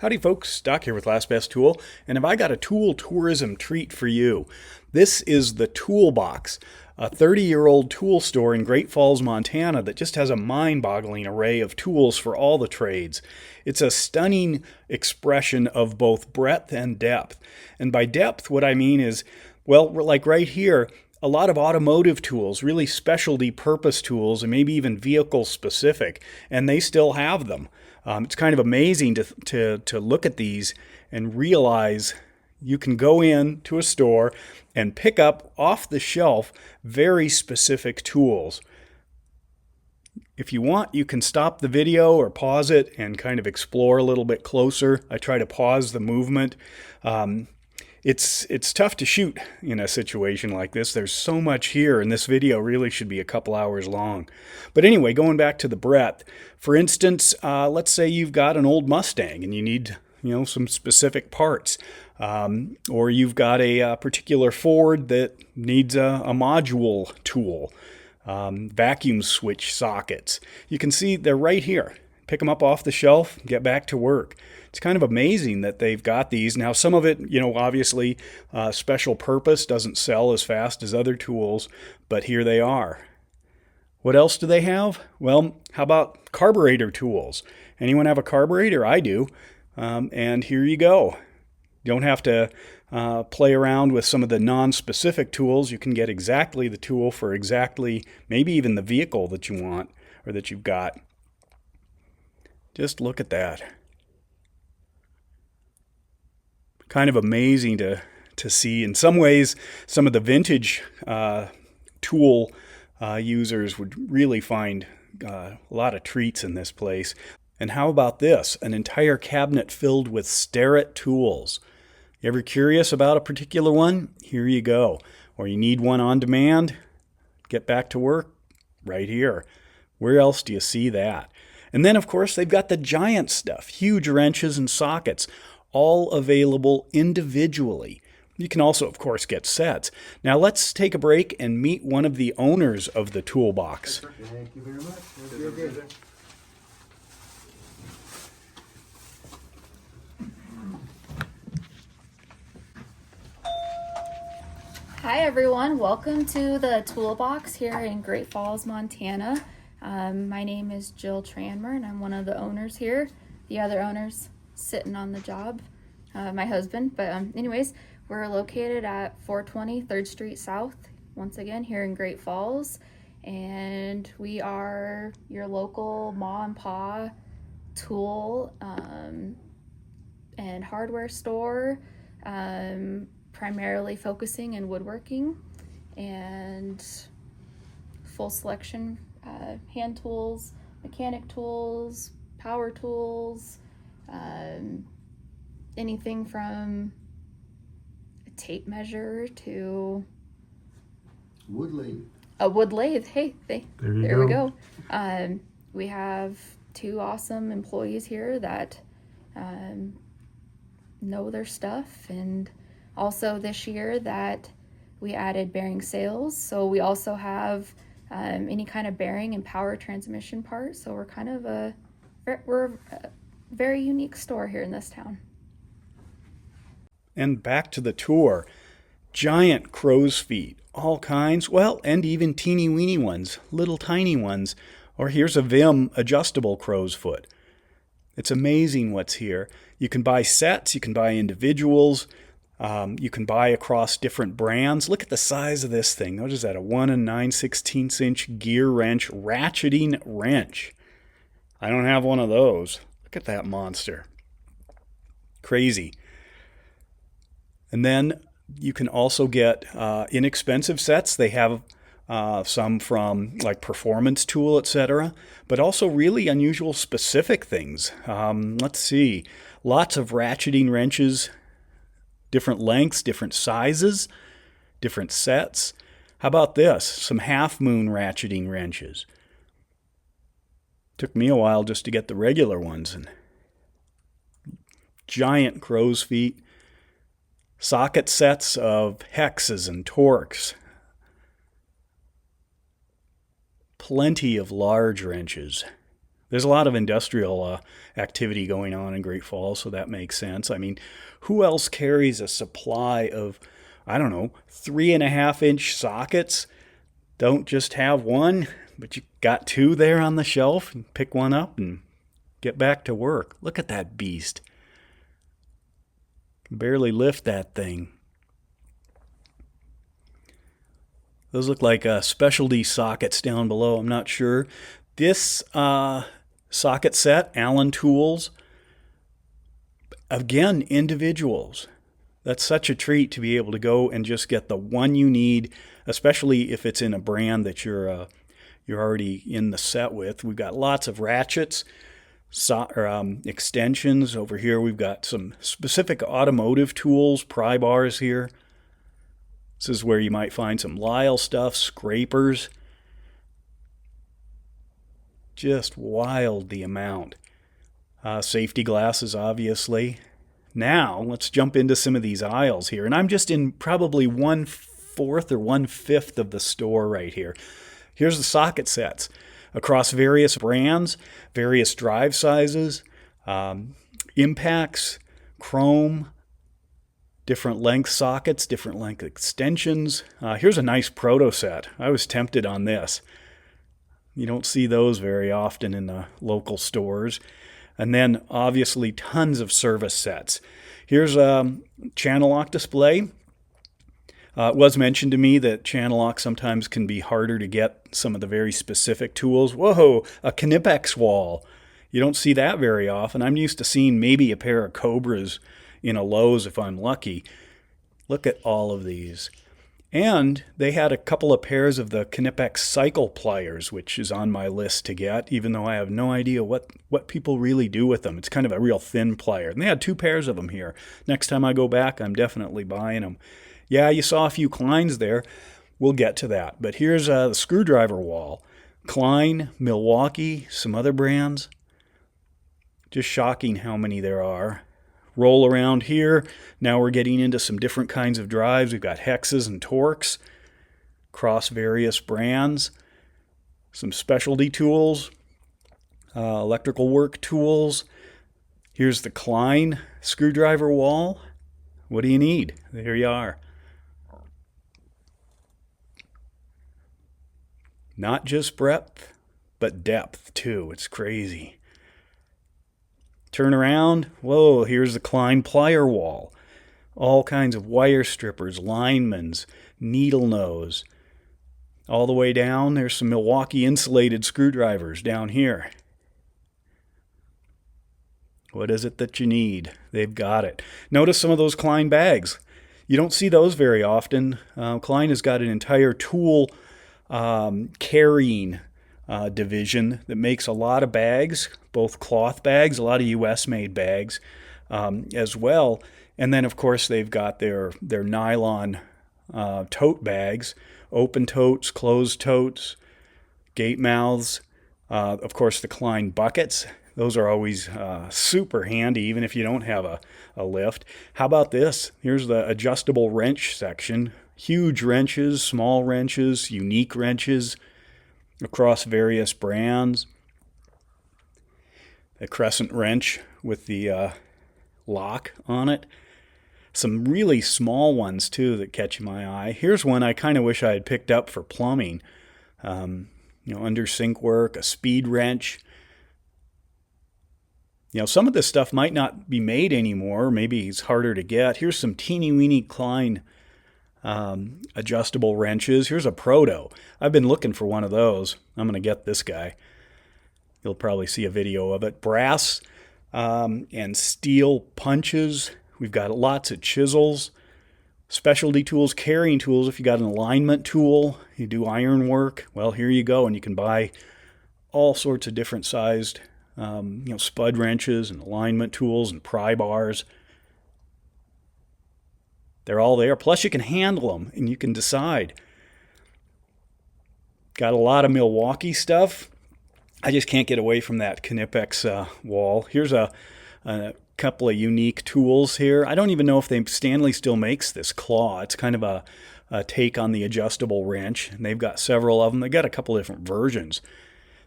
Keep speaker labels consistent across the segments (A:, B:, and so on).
A: Howdy folks, Doc here with Last Best Tool, and have I got a tool tourism treat for you. This is the Toolbox, a 30-year-old tool store in Great Falls, Montana that just has a mind-boggling array of tools for all the trades. It's a stunning expression of both breadth and depth. And by depth, what I mean is, well, like right here, a lot of automotive tools, really specialty purpose tools, and maybe even vehicle specific, and they still have them. It's kind of amazing to look at these and realize you can go in to a store and pick up off the shelf very specific tools. If you want, you can stop the video or pause it and kind of explore a little bit closer. I try to pause the movement. It's tough to shoot in a situation like this. There's so much here, and this video really should be a couple hours long. But anyway, going back to the breadth, for instance, let's say you've got an old Mustang and you need some specific parts, or you've got a particular Ford that needs a module tool, vacuum switch sockets. You can see they're right here. Pick them up off the shelf, get back to work. It's kind of amazing that they've got these. Now, some of it, obviously special purpose doesn't sell as fast as other tools, but here they are. What else do they have? Well, how about carburetor tools? Anyone have a carburetor? I do. And here you go. You don't have to play around with some of the non-specific tools. You can get exactly the tool for exactly, maybe even the vehicle that you want or that you've got. Just look at that. Kind of amazing to see. In some ways, some of the vintage tool users would really find a lot of treats in this place. And how about this? An entire cabinet filled with Starrett tools. You ever curious about a particular one? Here you go. Or you need one on demand? Get back to work? Right here. Where else do you see that? And then, of course, they've got the giant stuff, huge wrenches and sockets, all available individually. You can also, of course, get sets. Now, let's take a break and meet one of the owners of the Toolbox.
B: Thank you very much. You're good.
C: Hi everyone, welcome to the Toolbox here in Great Falls, Montana. My name is Jill Tranmer and I'm one of the owners here. The other owners sitting on the job, my husband. But anyways, we're located at 420 3rd Street South, once again here in Great Falls. And we are your local ma and pa tool and hardware store. Primarily focusing in woodworking and full selection, hand tools, mechanic tools, power tools, anything from a tape measure to
B: Wood lathe.
C: a wood lathe. Hey, there we go. We have 2 awesome employees here that know their stuff, and also this year that we added bearing sales, so we also have any kind of bearing and power transmission parts. So we're a very unique store here in this town.
A: And back to the tour. Giant crow's feet, all kinds, well, and even teeny weeny ones, little tiny ones. Or here's a Vim adjustable crow's foot. It's amazing what's here. You can buy sets, you can buy individuals. You can buy across different brands. Look at the size of this thing. What is that? A 1 9/16 inch gear wrench, ratcheting wrench. I don't have one of those. Look at that monster. Crazy. And then you can also get inexpensive sets. They have some from like Performance Tool, etc., but also really unusual specific things. Let's see. Lots of ratcheting wrenches. Different lengths, different sizes, different sets. How about this? Some half-moon ratcheting wrenches. Took me a while just to get the regular ones. And giant crow's feet. Socket sets of hexes and torques. Plenty of large wrenches. There's a lot of industrial activity going on in Great Falls, so that makes sense. I mean, who else carries a supply of, I don't know, 3.5-inch sockets? Don't just have one, but you got two there on the shelf, and pick one up and get back to work. Look at that beast. Can barely lift that thing. Those look like specialty sockets down below. I'm not sure. This socket set, Allen Tools, again, individuals. That's such a treat to be able to go and just get the one you need, especially if it's in a brand that you're already in the set with. We've got lots of ratchets, extensions. Over here we've got some specific automotive tools, pry bars here. This is where you might find some Lyle stuff, scrapers. Just wild, the amount. Safety glasses, obviously. Now, let's jump into some of these aisles here. And I'm just in probably 1/4 or 1/5 of the store right here. Here's the socket sets across various brands, various drive sizes, impacts, chrome, different length sockets, different length extensions. Here's a nice proto set. I was tempted on this. You don't see those very often in the local stores. And then obviously tons of service sets. Here's a channel lock display. It was mentioned to me that channel lock sometimes can be harder to get some of the very specific tools. Whoa, a Knipex wall. You don't see that very often. I'm used to seeing maybe a pair of Cobras in a Lowe's if I'm lucky. Look at all of these. And they had a couple of pairs of the Knipex cycle pliers, which is on my list to get, even though I have no idea what people really do with them. It's kind of a real thin plier. And they had 2 pairs of them here. Next time I go back, I'm definitely buying them. Yeah, you saw a few Kleins there. We'll get to that. But here's the screwdriver wall. Klein, Milwaukee, some other brands. Just shocking how many there are. Roll around here. Now we're getting into some different kinds of drives. We've got hexes and torques across various brands. Some specialty tools, electrical work tools. Here's the Klein screwdriver wall. What do you need? There you are. Not just breadth, but depth too. It's crazy. Turn around. Whoa, here's the Klein plier wall. All kinds of wire strippers, linemans, needle nose. All the way down, there's some Milwaukee insulated screwdrivers down here. What is it that you need? They've got it. Notice some of those Klein bags. You don't see those very often. Klein has got an entire tool carrying division that makes a lot of bags, both cloth bags, a lot of US-made bags as well. And then, of course, they've got their nylon tote bags, open totes, closed totes, gate mouths. Of course, the Klein buckets. Those are always super handy, even if you don't have a lift. How about this? Here's the adjustable wrench section. Huge wrenches, small wrenches, unique wrenches across various brands. A crescent wrench with the lock on it. Some really small ones too that catch my eye. Here's one I kind of wish I had picked up for plumbing. Under sink work, a speed wrench. Some of this stuff might not be made anymore. Maybe it's harder to get. Here's some teeny weeny Klein adjustable wrenches. Here's a Proto. I've been looking for one of those. I'm going to get this guy. You'll probably see a video of it. Brass and steel punches. We've got lots of chisels, specialty tools, carrying tools. If you got an alignment tool, you do iron work, well, here you go. And you can buy all sorts of different sized spud wrenches and alignment tools and pry bars. They're all there. Plus, you can handle them, and you can decide. Got a lot of Milwaukee stuff. I just can't get away from that Knipex wall. Here's a couple of unique tools here. I don't even know if Stanley still makes this claw. It's kind of a take on the adjustable wrench, and they've got several of them. They've got a couple different versions.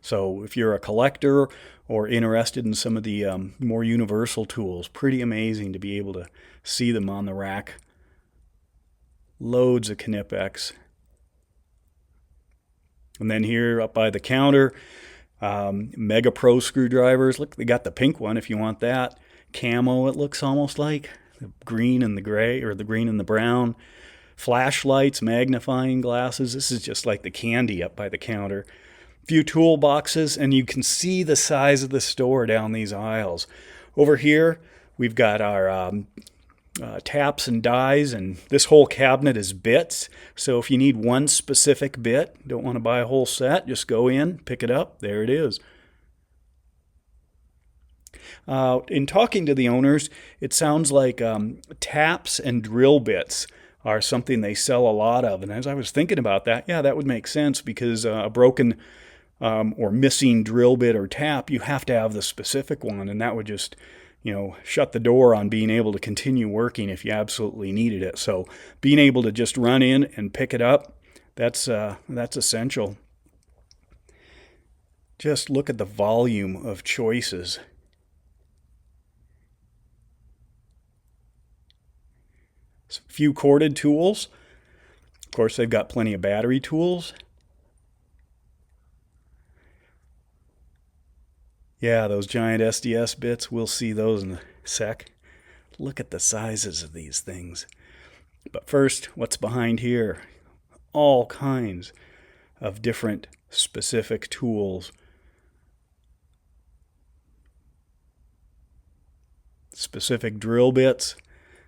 A: So if you're a collector or interested in some of the more universal tools. Pretty amazing to be able to see them on the rack. Loads of Knipex. And then here up by the counter, Mega Pro screwdrivers. Look, they got the pink one if you want that. Camo, it looks almost like. The green and the gray, or the green and the brown. Flashlights, magnifying glasses. This is just like the candy up by the counter. Few toolboxes, and you can see the size of the store down these aisles. Over here, we've got our taps and dies, and this whole cabinet is bits. So if you need one specific bit, don't want to buy a whole set, just go in, pick it up, there it is. In talking to the owners, it sounds like taps and drill bits are something they sell a lot of. And as I was thinking about that, yeah, that would make sense, because a broken or missing drill bit or tap, you have to have the specific one, and that would just, shut the door on being able to continue working if you absolutely needed it. So being able to just run in and pick it up, that's essential. Just look at the volume of choices. A few corded tools. Of course, they've got plenty of battery tools. Yeah, those giant SDS bits, we'll see those in a sec. Look at the sizes of these things. But first, what's behind here? All kinds of different specific tools. Specific drill bits,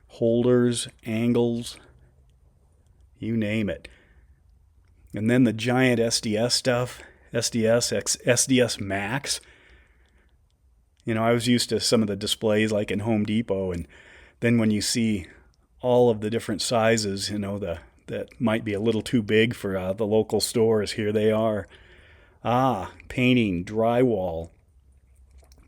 A: holders, angles, you name it. And then the giant SDS stuff, SDS Max. I was used to some of the displays like in Home Depot, and then when you see all of the different sizes, that might be a little too big for the local stores, here they are. Painting, drywall,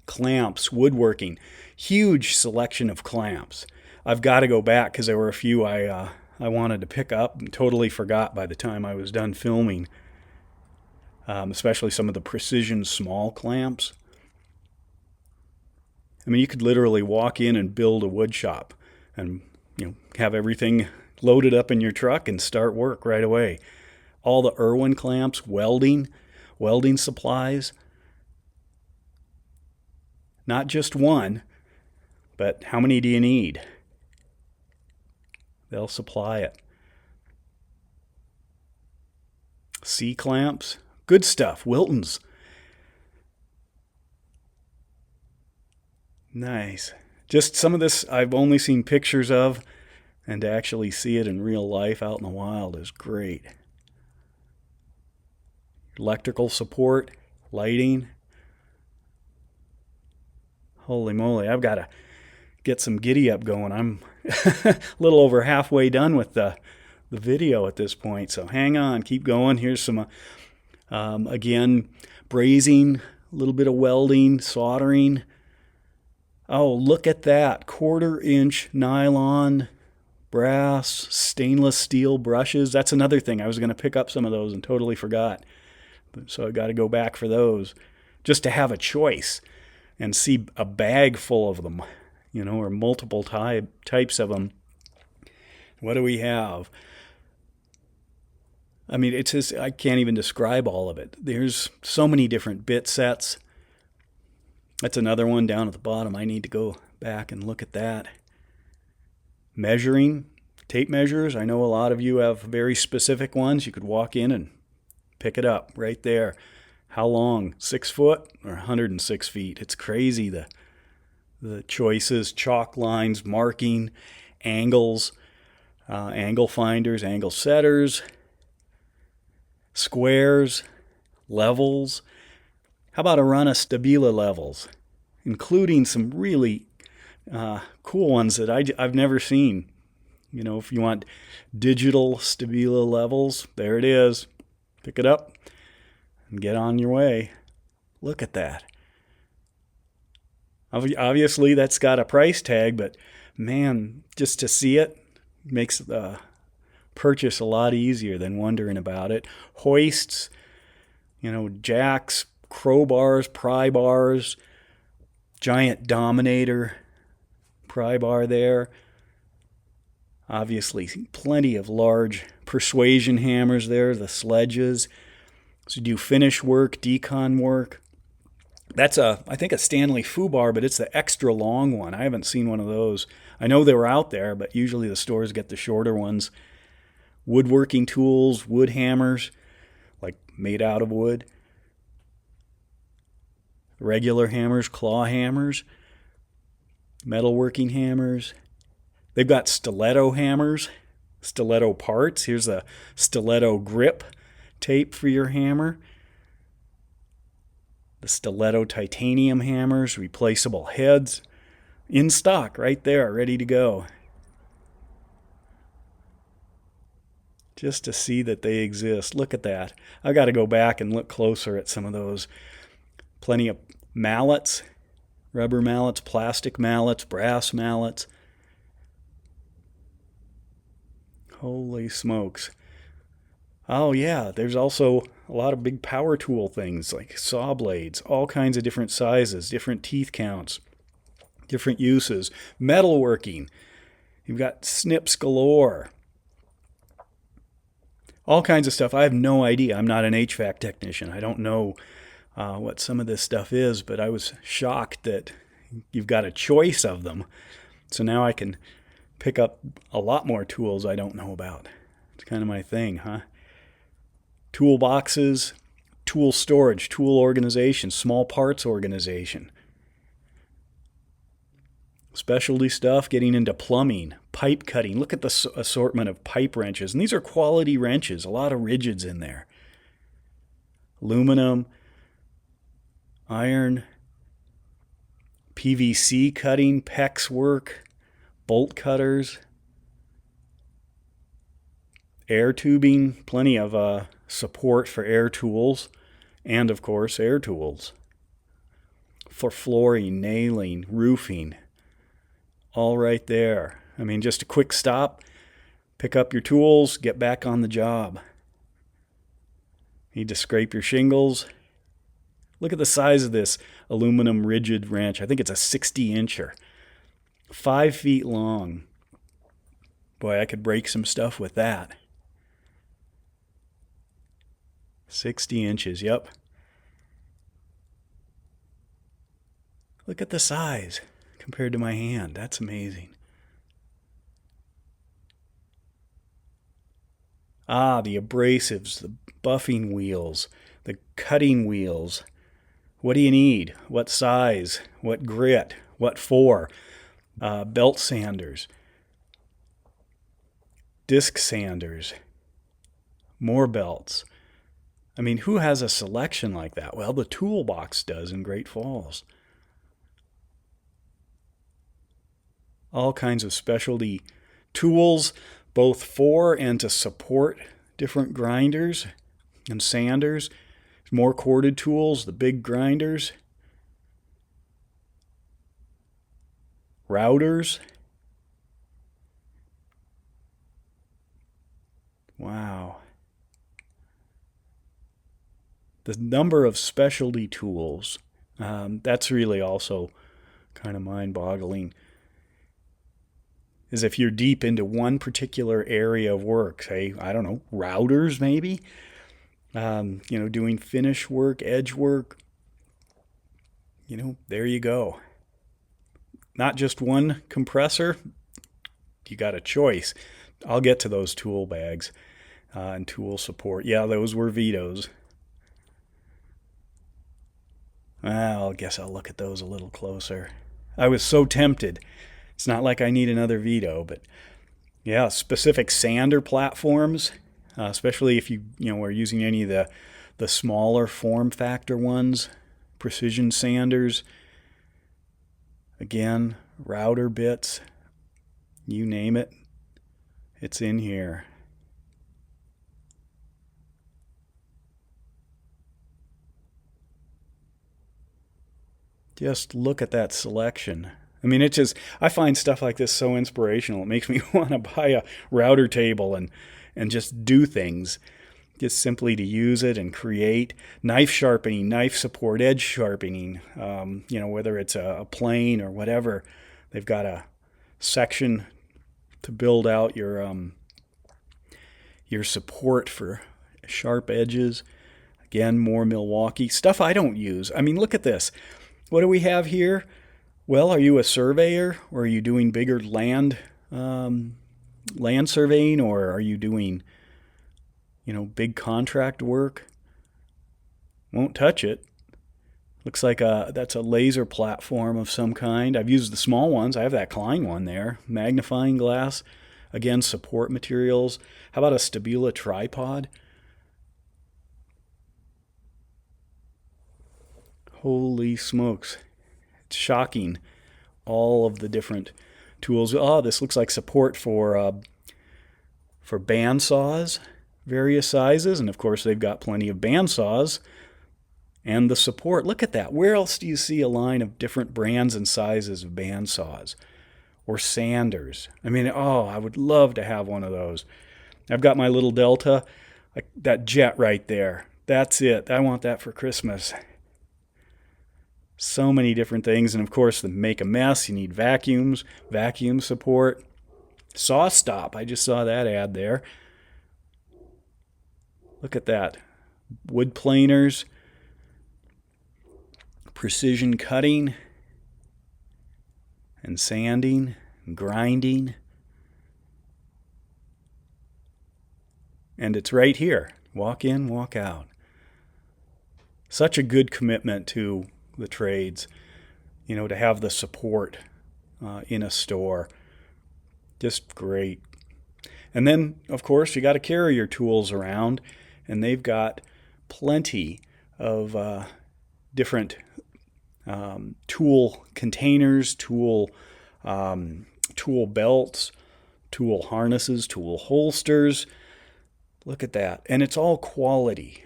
A: clamps, woodworking. Huge selection of clamps. I've got to go back because there were a few I wanted to pick up and totally forgot by the time I was done filming. Especially some of the precision small clamps. I mean, you could literally walk in and build a wood shop and, have everything loaded up in your truck and start work right away. All the Irwin clamps, welding supplies. Not just one, but how many do you need? They'll supply it. C-clamps, good stuff, Wilton's. Nice. Just some of this I've only seen pictures of, and to actually see it in real life out in the wild is great. Electrical support, lighting. Holy moly, I've got to get some giddy up going. I'm a little over halfway done with the video at this point, so hang on, keep going. Here's some, again, brazing, a little bit of welding, soldering. Oh, look at that. 1/4-inch nylon, brass, stainless steel brushes. That's another thing. I was going to pick up some of those and totally forgot. So I got to go back for those just to have a choice and see a bag full of them, or multiple types of them. What do we have? I mean, it's just, I can't even describe all of it. There's so many different bit sets. That's another one down at the bottom. I need to go back and look at that. Measuring, tape measures. I know a lot of you have very specific ones. You could walk in and pick it up right there. How long? 6 foot or 106 feet? It's crazy, the choices, chalk lines, marking, angles, angle finders, angle setters, squares, levels. How about a run of Stabila levels, including some really cool ones that I've never seen. If you want digital Stabila levels, there it is. Pick it up and get on your way. Look at that. Obviously, that's got a price tag, but man, just to see it makes the purchase a lot easier than wondering about it. Hoists, jacks, crowbars, pry bars, giant Dominator pry bar there. Obviously, plenty of large persuasion hammers there, the sledges. So you do finish work, decon work. That's I think a Stanley Fubar, but it's the extra long one. I haven't seen one of those. I know they were out there, but usually the stores get the shorter ones. Woodworking tools, wood hammers, like made out of wood. Regular hammers, claw hammers, metalworking hammers. They've got stiletto hammers, stiletto parts. Here's a stiletto grip tape for your hammer. The stiletto titanium hammers, replaceable heads, in stock right there, ready to go. Just to see that they exist. Look at that. I got to go back and look closer at some of those. Plenty of mallets, rubber mallets, plastic mallets, brass mallets. Holy smokes. Oh yeah, there's also a lot of big power tool things like saw blades, all kinds of different sizes, different teeth counts, different uses. Metalworking. You've got snips galore. All kinds of stuff. I have no idea. I'm not an HVAC technician. I don't know what some of this stuff is, but I was shocked that you've got a choice of them. So now I can pick up a lot more tools I don't know about. It's kind of my thing, huh? Toolboxes, tool storage, tool organization, small parts organization. Specialty stuff, getting into plumbing, pipe cutting. Look at the assortment of pipe wrenches. And these are quality wrenches, a lot of rigids in there. Aluminum, iron, PVC cutting, PEX work, bolt cutters, air tubing, plenty of support for air tools, and of course air tools. For flooring, nailing, roofing, all right there. I mean, just a quick stop, pick up your tools, get back on the job. Need to scrape your shingles. Look at the size of this aluminum rigid wrench. I think it's a 60-incher. 5 feet long. Boy, I could break some stuff with that. 60 inches, yep. Look at the size compared to my hand. That's amazing. Ah, the abrasives, the buffing wheels, the cutting wheels. What do you need? What size? What grit? What for? Belt sanders, disc sanders, more belts. I mean, who has a selection like that? Well, the toolbox does in Great Falls. All kinds of specialty tools, both for and to support different grinders and sanders. More corded tools, the big grinders. Routers. Wow. The number of specialty tools, that's really also kind of mind-boggling. Is if you're deep into one particular area of work, say, I don't know, routers maybe, doing finish work, edge work, there you go. Not just one compressor, you got a choice. I'll get to those tool bags and tool support. Yeah, those were Vitos. Well, I guess I'll look at those a little closer. I was so tempted. It's not like I need another Vito, but yeah, specific sander platforms, especially if you are using any of the smaller form factor ones, precision sanders. Again, router bits, you name it, it's in here. Just look at that selection. I mean, I find stuff like this so inspirational. It makes me want to buy a router table and just do things. just simply to use it and create. Knife sharpening, knife support, edge sharpening, whether it's a plane or whatever. They've got a section to build out your support for sharp edges. Again, more Milwaukee. Stuff I don't use. I mean, look at this. What do we have here? Well, are you a surveyor, or are you doing bigger land surveying, or are you doing, big contract work? Won't touch it. Looks like that's a laser platform of some kind. I've used the small ones. I have that Klein one there. Magnifying glass. Again, support materials. How about a Stabila tripod? Holy smokes. It's shocking. All of the different tools. Oh, this looks like support for band saws, various sizes. And of course, they've got plenty of band saws. And the support, look at that. Where else do you see a line of different brands and sizes of band saws? Or sanders? I mean, I would love to have one of those. I've got my little Delta, like that jet right there. That's it. I want that for Christmas. So many different things. And of course, to make a mess, you need vacuums, vacuum support. Saw stop. I just saw that ad there. Look at that. Wood planers. Precision cutting and sanding and grinding. And it's right here. Walk in, walk out. Such a good commitment to the trades, to have the support in a store. Just great. And then, of course, you got to carry your tools around, and they've got plenty of different tool containers, tool belts, tool harnesses, tool holsters. Look at that. And it's all quality.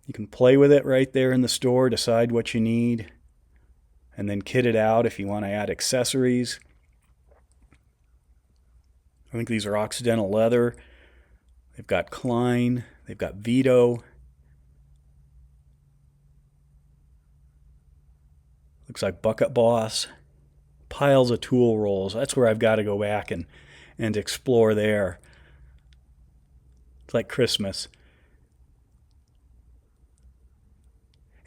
A: You can play with it right there in the store, decide what you need, and then kit it out if you want to add accessories. I think these are Occidental leather. They've got Klein. They've got Vito. Looks like Bucket Boss. Piles of tool rolls. That's where I've got to go back and explore there. It's like Christmas.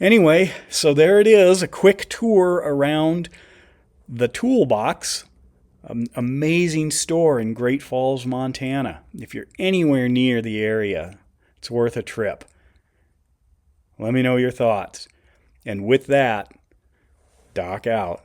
A: Anyway, so there it is. A quick tour around the toolbox. Amazing store in Great Falls, Montana. If you're anywhere near the area, it's worth a trip. Let me know your thoughts. And with that, Doc out.